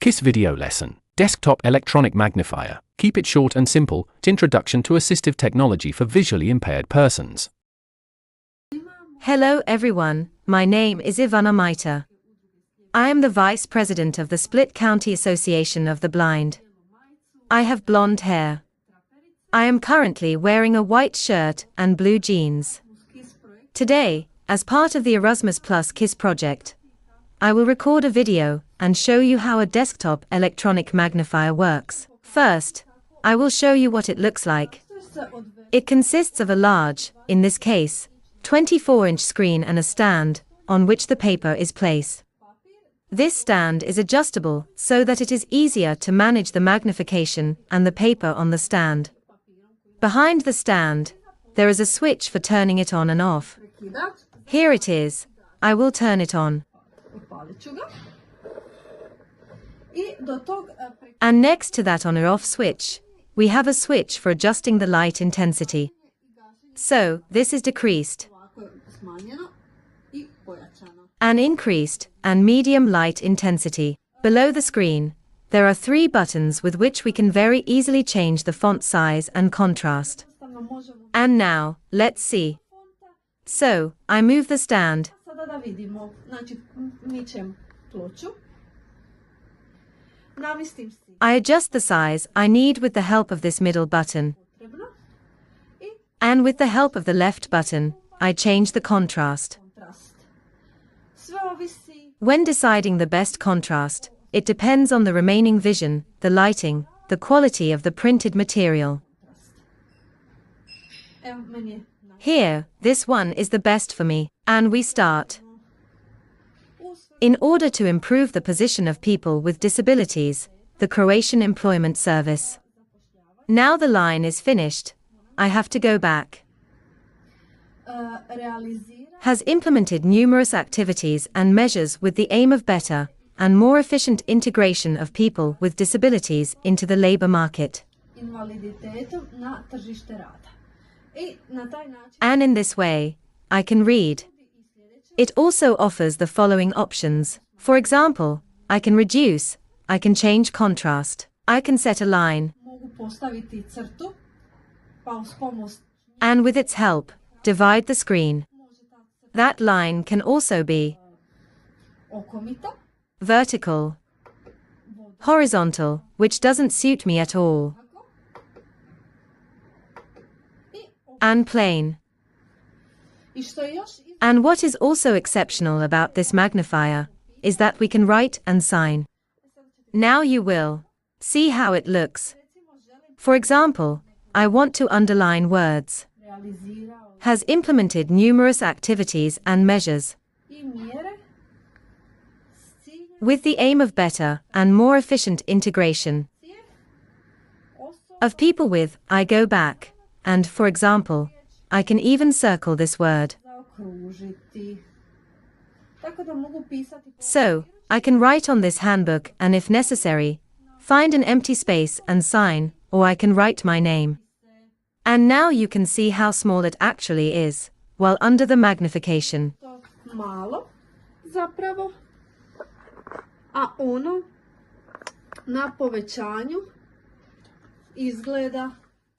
KISS video lesson, desktop electronic magnifier. Keep it short and simple. Introduction to assistive technology for visually impaired persons. Hello everyone, my name is Ivana Maita. I am the Vice President of the Split County Association of the Blind. I have blonde hair. I am currently wearing a white shirt and blue jeans. Today, as part of the Erasmus Plus KISS project, I will record a video and show you how a desktop electronic magnifier works. First, I will show you what it looks like. It consists of a large, in this case, 24-inch screen and a stand, on which the paper is placed. This stand is adjustable so that it is easier to manage the magnification and the paper on the stand. Behind the stand, there is a switch for turning it on and off. Here it is. I will turn it on. And next to that on or off switch, we have a switch for adjusting the light intensity. So, this is decreased, and increased, and medium light intensity. Below the screen, there are 3 buttons with which we can very easily change the font size and contrast. And now, let's see. So, I move the stand. I adjust the size I need with the help of this middle button. And with the help of the left button, I change the contrast. When deciding the best contrast, it depends on the remaining vision, the lighting, the quality of the printed material. Here, this one is the best for me, and we start. In order to improve the position of people with disabilities, the Croatian Employment Service. Now the line is finished. I have to go back. Has implemented numerous activities and measures with the aim of better and more efficient integration of people with disabilities into the labor market. And in this way, I can read. It also offers the following options. For example, I can reduce, I can change contrast, I can set a line, and with its help, divide the screen. That line can also be vertical, horizontal, which doesn't suit me at all, and plain. And what is also exceptional about this magnifier is that we can write and sign. Now you will see how it looks. For example, I want to underline words. Has implemented numerous activities and measures with the aim of better and more efficient integration of people with. I go back, and for example, I can even circle this word. So, I can write on this handbook and if necessary, find an empty space and sign, or I can write my name. And now you can see how small it actually is, while under the magnification.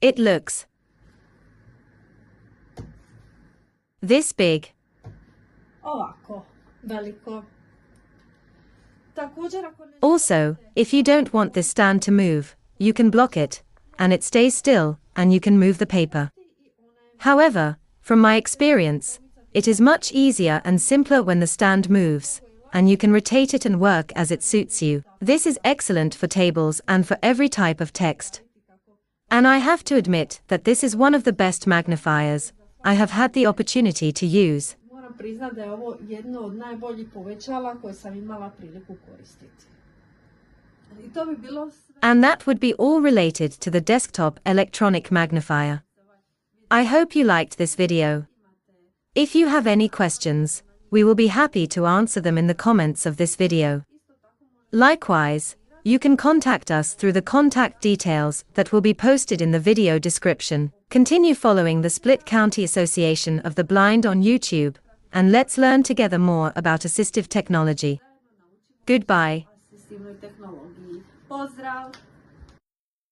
It looks this big. Also, if you don't want this stand to move, you can block it, and it stays still, and you can move the paper. However, from my experience, it is much easier and simpler when the stand moves, and you can rotate it and work as it suits you. This is excellent for tables and for every type of text. And I have to admit that this is one of the best magnifiers I have had the opportunity to use. And that would be all related to the desktop electronic magnifier. I hope you liked this video. If you have any questions, we will be happy to answer them in the comments of this video. Likewise, you can contact us through the contact details that will be posted in the video description. Continue following the Split County Association of the Blind on YouTube, and let's learn together more about assistive technology. Goodbye. asistivnoj tehnologiji. Pozdrav!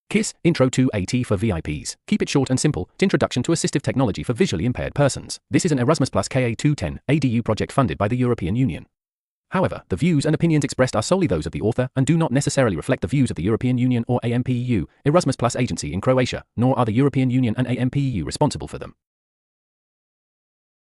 KISS Intro to AT for VIPs. Keep it short and simple. Introduction to Assistive Technology for Visually Impaired Persons. This is an Erasmus Plus KA210 ADU project funded by the European Union. However, the views and opinions expressed are solely those of the author and do not necessarily reflect the views of the European Union or AMPEU, Erasmus Plus agency in Croatia, nor are the European Union and AMPEU responsible for them.